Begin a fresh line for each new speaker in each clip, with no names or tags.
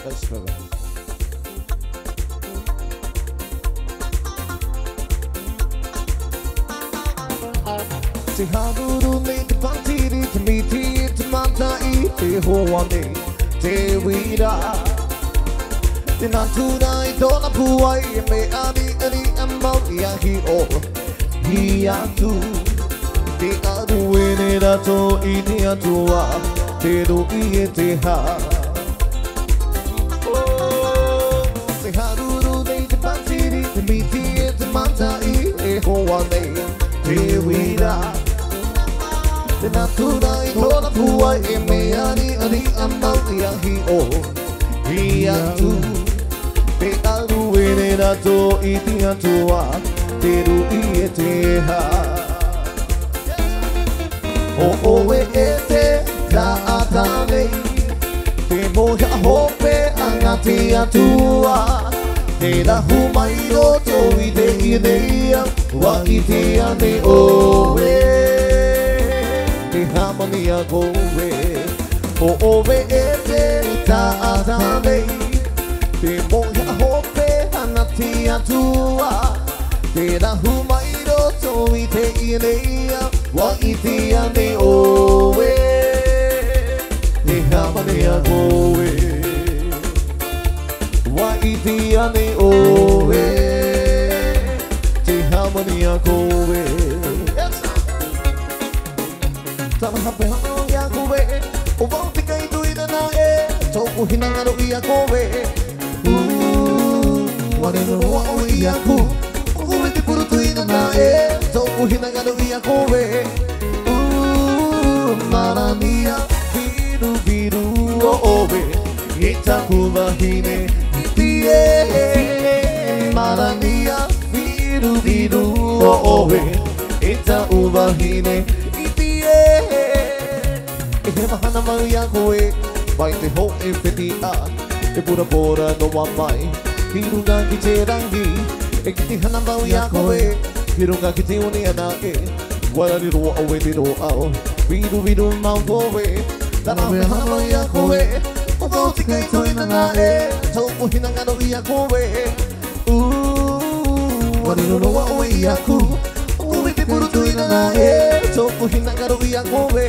Let's go. Si haguru ne te pantiri te miti te matai te hoane te wira. Te natura I tōna puai e me ari ari ambau I ahi o hi atu. Te aru e ne rato I te atua te roi e te ha. Se haruru nei te pantiri te miti e te matai e hoa nei te wira. Te natura I tōna puai e me ari ari ambau I ahi o hi atu. Te aru e ne rato I te atua te rui e te ha. O e te ka atanei te moha hope anga te atua. Te rahu mai roto I te ineia wa I te ane oe. Te harmonia koe o e te ka atanei te moha hope anga te atua. Te rahu mai roto I te ineia wa I te ane oe. Te harmonia koe wa I te ane oe. Te harmonia koe Tana hape hano I a koe o wau te kai tuina na e tōku hinangaro I a koe. Ware no roa o I a ku o koe te puru tuina na e tōku hinangaro I a koe. Marania viru viru o oe I taku wahine I tie. Marania viru viru o oe I taku wahine I tie. E he mahana mai a koe mai te ho e whitia e pura pora no wa mai I runga ki te rangi e ki te hana mai a koe I runga ki te one ana e warari roa o e te roa au viru viru mau koe tana me hana mai a koe o kau te kai toina na e tōku hinangaro I a koe. Warari roa o e I a ku o koe te puru tuina na e tōku hinangaro I a koe.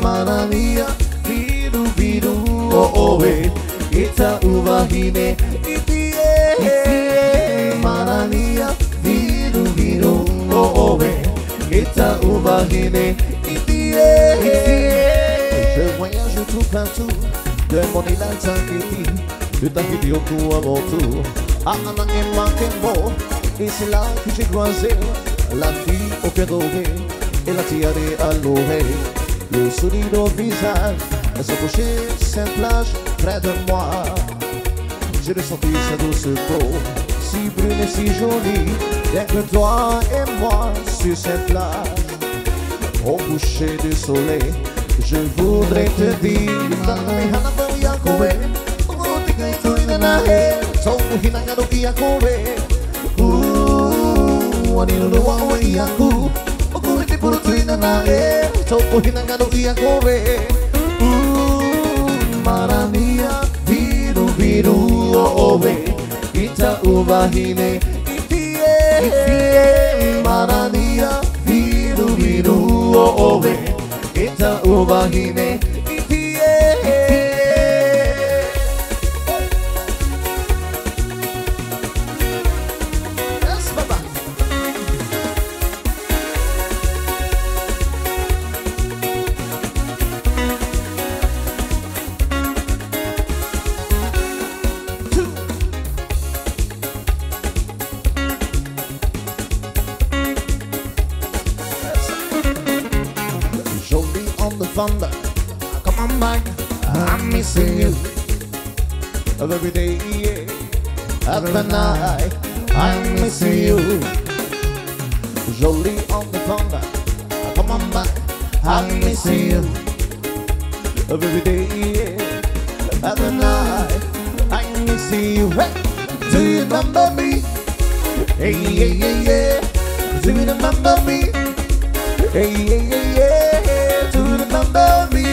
Marania viru viru o oe I ta uwahine I tie. Marania viru viru o oe I ta uwahine I tie. Je voyage tout partout de mon île Tahiti de Tahiti au Tuamotu Ana e Makembo et c'est là que j'ai croisé la fille au perroquet et la tiare à l'oreille. Le sourire au visage, elle s'est couchée sur cette plage près de moi. J'ai ressenti sa douce peau, si brune et si jolie, rien que toi et moi sur cette plage. Au coucher du soleil, je voudrais te dire Marania viru viru o oe Ita uwahine itie. Marania viru viru o oe Ita uwahine itie. Yes, baba. Thunder, come on back, I'm missing you. Every day, every night, I'm missing you. Jolie on the thunder, come on back, I'm missing you. Every day, every night, I'm missing you. Hey, do you remember me? Hey, yeah, yeah, yeah. Do you remember me? Hey, yeah, yeah, yeah. Do you remember me?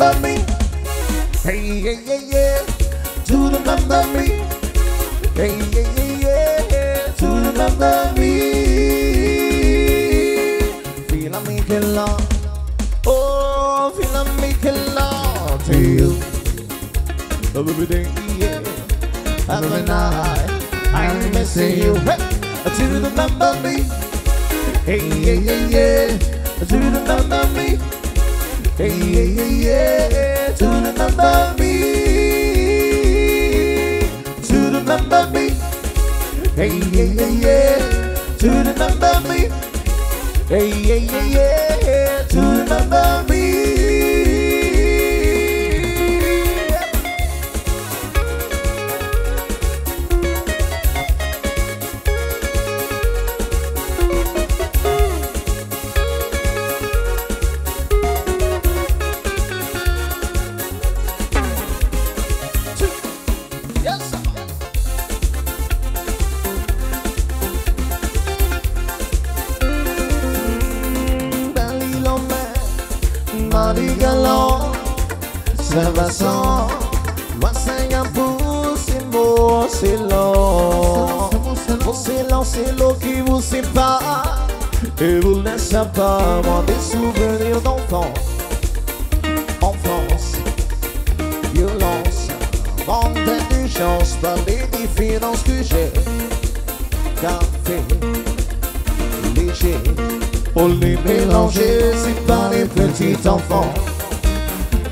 remember me. Hey, yeah, yeah, yeah. To remember me. Hey, yeah, yeah, yeah. To remember me. Feel I'm making love. Oh, feel I'm making love to you. Every day, yeah. Every night, I'm missing you. Hey, to remember me. Hey, yeah, yeah, yeah. To remember me. Hey, yeah, yeah, yeah. To remember me. To remember me. Hey, yeah, yeah, yeah. To remember me. Hey, yeah, yeah, yeah. To remember me. Saint-Vincent, Massaïa-Bou, c'est mon silence. Mon silence, c'est l'eau qui vous sépare et vous laisse apparemment des souvenirs d'enfants. Enfance, violence, manque d'intelligence par les différences que j'ai. Café, léger, pour les mélanger, c'est pas les petits enfants.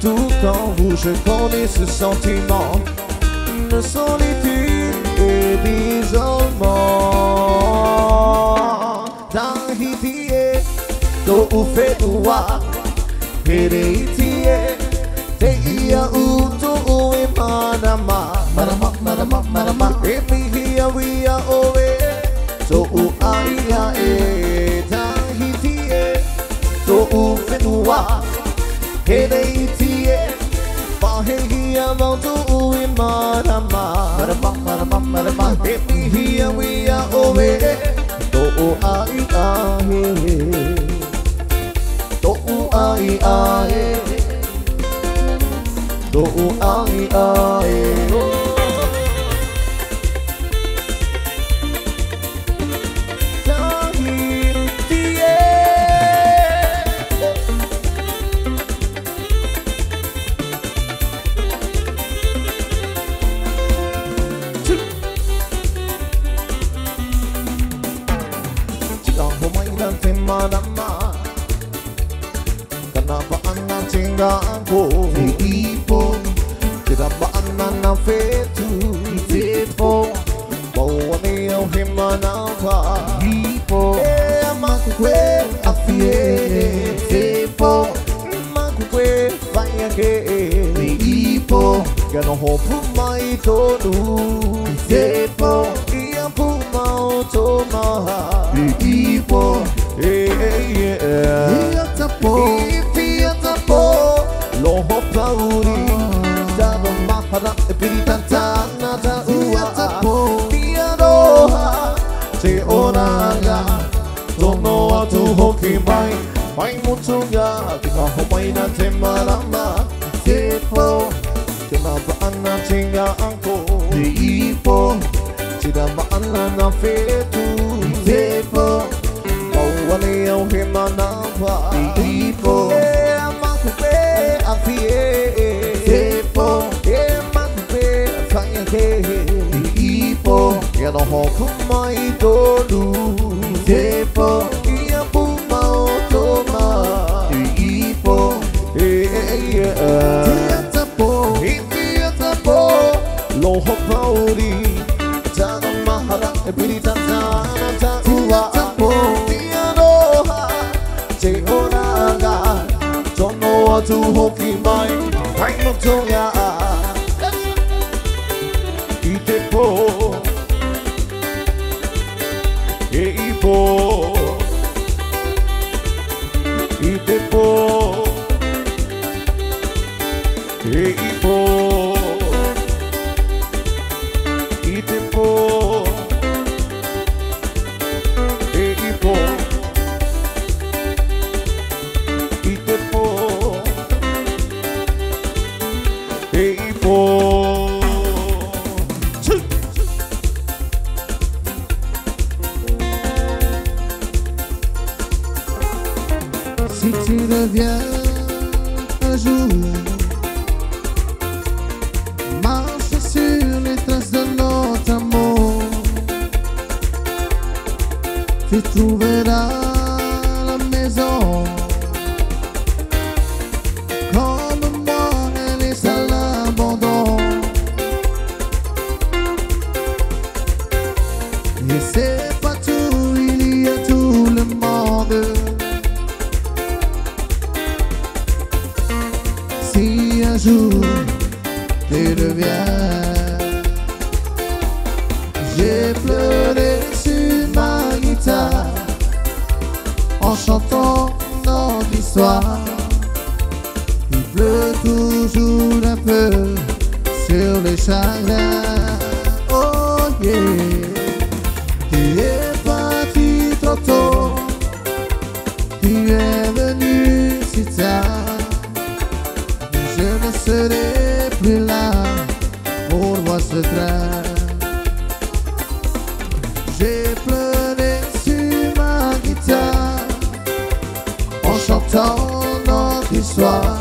Tout en vous, je connais ce sentiment de solitude et d'isolement. Tahiti, to ufe tua, Hereiti, te ia utu ue manama, marama, marama, marama, epihia wia oe, to uaia e. Tahiti, to ufe tua, Hereiti, Pahehia mautu ui marama, marama, marama, marama, epihia wia oe, to uai ahe, to uai ahe, to uai ahe. Marama, kenapa anak tinggalku Ipo, kenapa anak nafetu Ipo, bawa niyo himanaka Ipo, amaku kwe afie Ipo, amaku kwe fayake Ipo, gano hopu mai tonu Ipo, iya pu mau tomaha Ipo, Ifiatapo, loho pauri, daba mahara epiritantana ta ua. Tiaroha, te oraga, tono atu hoki mai, mai mutunga, tika homai na te marama. Tepo, te mabaana tinga anko. Ipo, te damaana na fetu. Tepo, wale au himanava Ipo, amaku pe afie Tepo, amaku pe fayake Ipo, yano hoku mai tolu Tepo, ia puma otoma Ipo, Tiatapo, loho pauri Tana mahara epiritantana ta ua Te oraga, tono atu hoki mai, hai no toya. Itepo, Ipo, Itepo, Ipo, Itepo, Ipo. Itepo, Si tu reviens un jour, marche sur les traces de notre amour. Tu trouveras la maison. Comme moi, elle est à l'abandon. Et c'est pas tout, il y a tout le monde. Si un jour tu reviens, j'ai pleuré sur ma guitare en chantant notre histoire. Il pleut toujours un peu sur les chagrins. Oh yeah, tu es parti trop tôt, tu es venu si tard. Je ne serai plus là pour voir ce train. J'ai pleuré sur ma guitare en chantant notre histoire.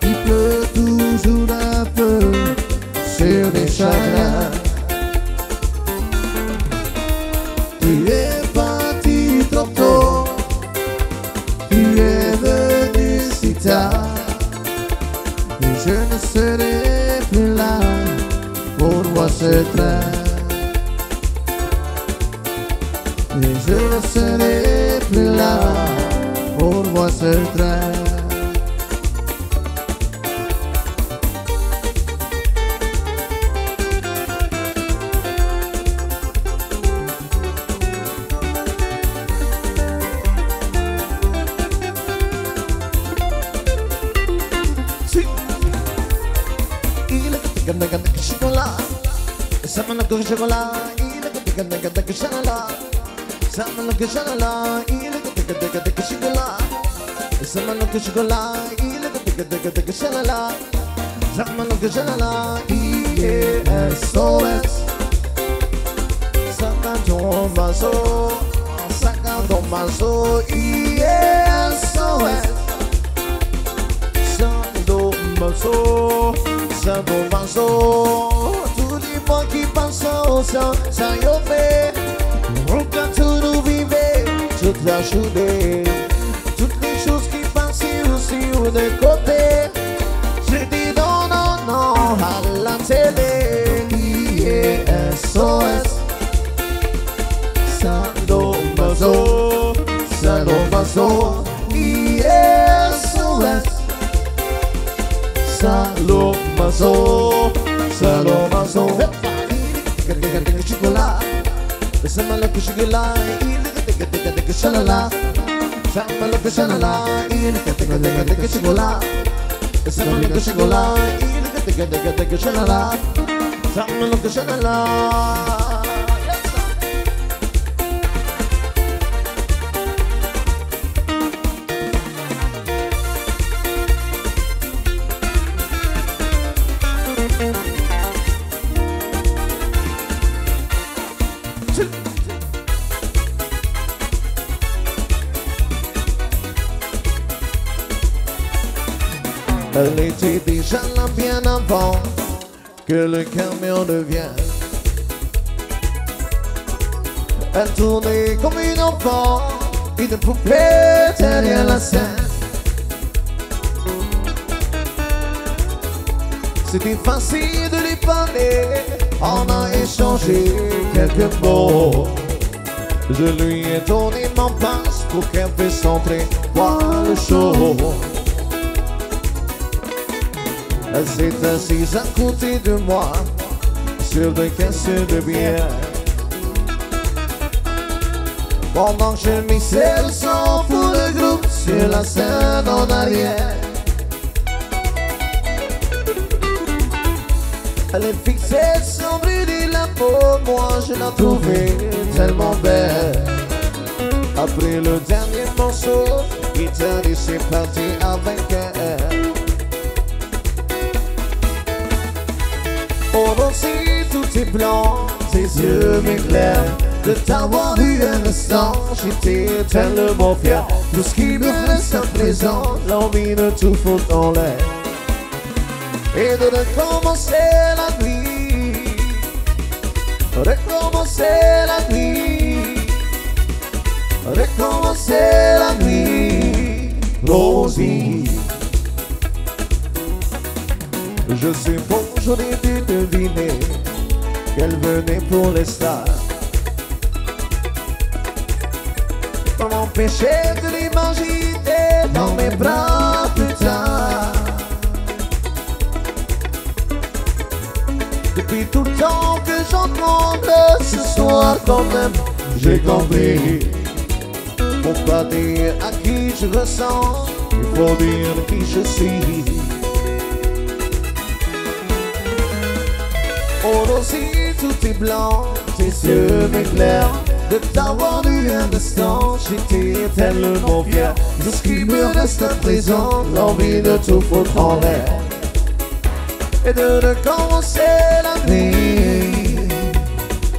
Il pleut toujours un peu sur les chagrins. Tu es parti trop tôt, tu es venu si tard. Et je ne serai plus là pour voir ce train. Et je ne serai plus là pour voir ce train.
Chocolat, ça me le chocolat, il est chocolat. Ça me le chocolat, il est chocolat. Ça me le chocolat, il est chocolat. Ça me le chocolat, il est SOS. Ça tombe basso, ça tombe basso, il est SOS. Ça tombe basso. Ça tombe basso, tout le monde qui pense au sang, ça y est fait. Quand tout nous vivait, toute la journée, toutes les choses qui passent aussi de côté. J'ai dit non, non, non à la télé. Yeah, SOS. Ça tombe basso, ça tombe basso, yeah, SOS. Salomaso, Salomaso. Chocolat, ça me le chocolat, il est chocolat. Ça me le chocolat, il est chocolat. Ça me le chocolat, il est chocolat. Ça me le chocolat. Elle était déjà là bien avant que le camion ne vienne. Elle tournait comme une enfant, une poupée derrière la scène. C'était facile de lui parler, on a échangé quelques mots. Je lui ai donné mon passe pour qu'elle puisse entrer voir le show. Elle s'est assise à côté de moi, sur des caisses de bière. Pendant que je mixais le son pour le groupe, sur la scène en arrière. Elle est fixée sans brûler la peau, moi je la trouvais tellement belle. Après le dernier morceau, guitariste c'est parti avec elle. Oh aussi tout est blanc, ses yeux m'éclairent de t'avoir eu un instant. J'étais tellement fier. Tout ce qui me reste à présent, l'envie de tout foutre en l'air et de recommencer la nuit, recommencer la nuit, recommencer la nuit. Rosie, je sais bon, j'aurais dû deviner qu'elle venait pour les stars. Pas m'empêcher de l'imaginer dans mes bras plus tard. Depuis tout le temps que j'entends ce soir quand même, j'ai compris. Pour pas dire à qui je ressens, il faut dire qui je suis. Oh Rosie, tout est blanc, tes yeux m'éclairent. De t'avoir eu un instant, j'étais tellement fier. De ce qui me reste à présent, l'envie de tout foutre en l'air et de recommencer la nuit,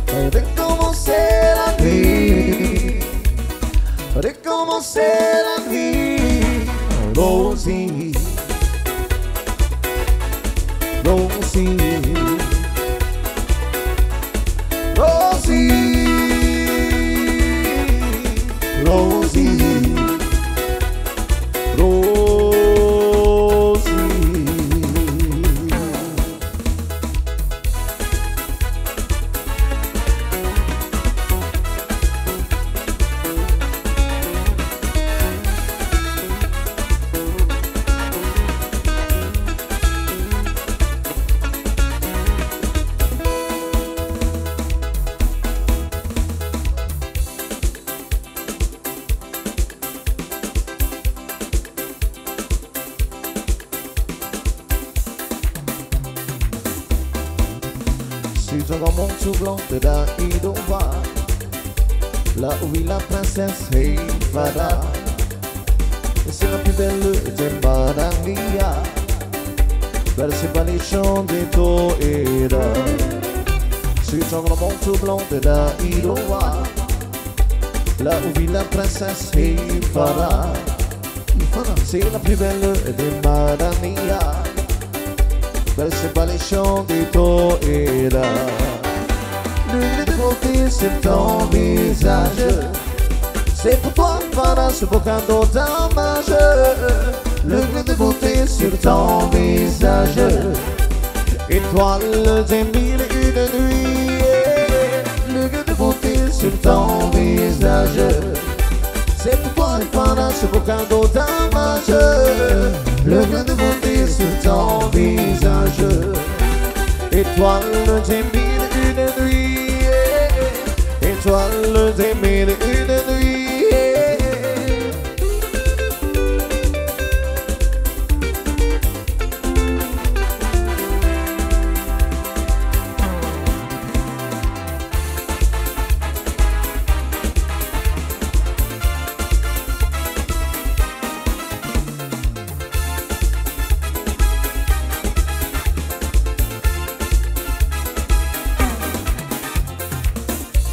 de recommencer la nuit, de recommencer la nuit. Rosie, Rosie, Rosie, Rosie, Rosie. Sur un monde tout blanc de Daïdova, là où vit la princesse Heifara, et c'est la plus belle des Madania, bercée par les chants des Toera. Sur un monde tout blanc de Daïdova, là où vit la princesse Heifara, c'est la plus belle des Madania, bercée par les chants des Toera. L'une de beauté sur ton visage, c'est pour toi, Farah, ce beau cadeau d'hommage. L'une de beauté sur ton visage, étoile des mille et une nuits. L'une de beauté sur ton visage, c'est pour toi, Farah, ce beau cadeau d'hommage. Le grain de beauté sur ton visage, étoile des mille et une nuits, étoile des mille et une nuits.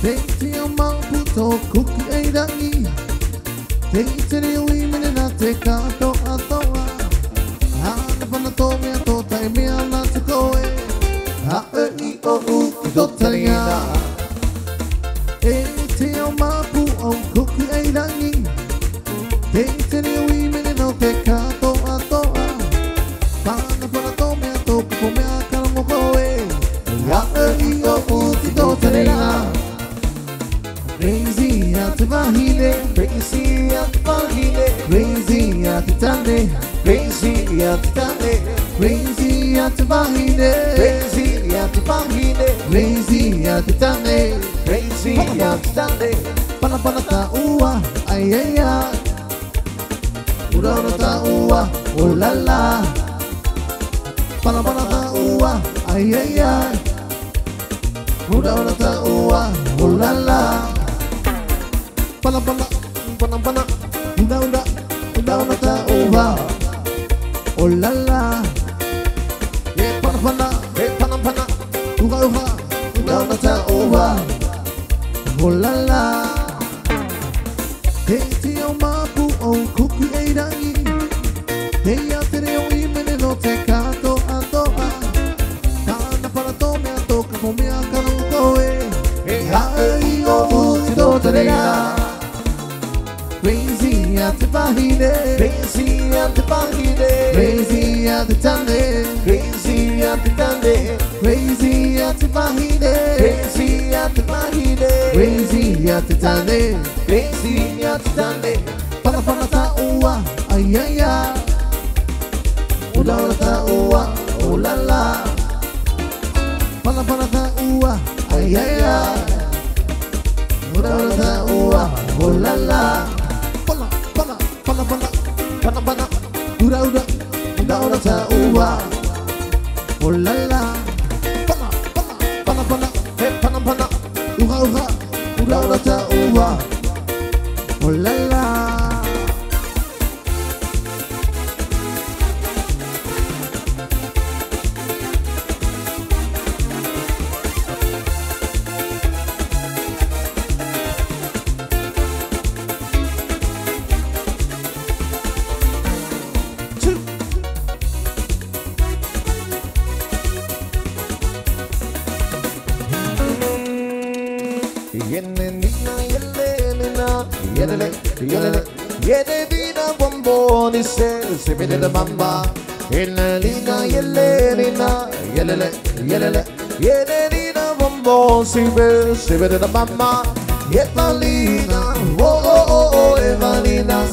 Teiti o maputo kuki ei rangi, teiti ni ui mene na te kato atoa. Hana pana tō mea tō tai mea na te koe, a e I o u ki tō taringa. Teiti o mapu o kuki ei rangi, teiti ni ui mene na te kato atoa. Hana pana tō mea tō pupo mea karango koe, a e I o u ki tō taringa. Crazy at the Bahine, crazy at the Bahine, crazy at the Tane, crazy at the Tane, crazy at the Bahine, crazy at the Bahine, crazy at the Tane, crazy at the Tane. Pana pana ta ua, ay ay ay, ura ura ta ua, oh la la. Pana pana ta ua, ay ay ay, ura ura ta ua, oh la la. Pana pana, pana pana, unda unda, unda unda ta uva, oh la la. Pana pana, pana pana, uga uga, unda unda ta uva, oh la la. Hey, tio mapu o kuku e rangi. Hey, atere o imene no te kato atoa. Kana para tome a toka po mea karuko e. Hey, hae o uti do tarega. Crazy at the bahine, crazy at the bahine, crazy at the tande, crazy at the tande, crazy at the bahine, crazy at the bahine, crazy at the tande, crazy at the tande. Pana pana ta ua, ay ay ay. Ula ula ta ua, ula la. Pana pana ta ua, ay ay ay. Ula ula ta ua, ula la. Pana pana pana pana pana pana. Ura ura ura ura ta ua. Oh la la. Pana pana pana pana. Hey pana pana. Ura ura ura ura ta ua. Oh la la. Yedina bomboni se vede la mamma Yelena yelena yelele yelele Yedina bomboni se vede la mamma Evalina oh oh oh Evalina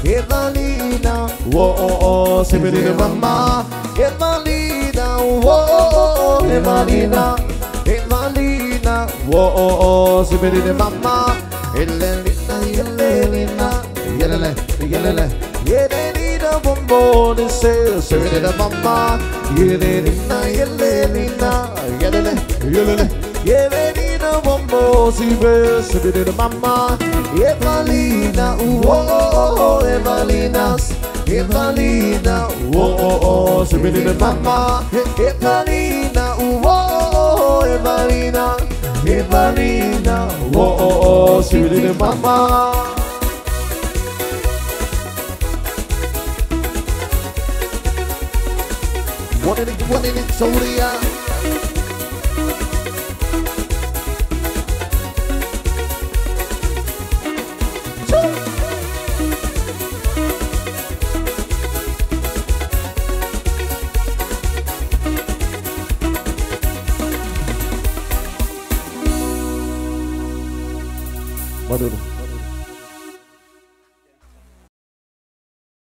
Evalina oh oh oh se vede la mamma Evalina oh oh oh Evalina Evalina oh oh oh se vede la mamma Yelena yelena yelele yelele Yelena bomboni se vede la mamma Yelena yelena yelele yelele Yelena bomboni se vede la mamma Evalina oh oh oh Evalina Evalina oh oh oh se vede la mamma Evalina oh oh oh Evalina Evalina oh oh oh se vede la mamma One in it, Soria. Maduro.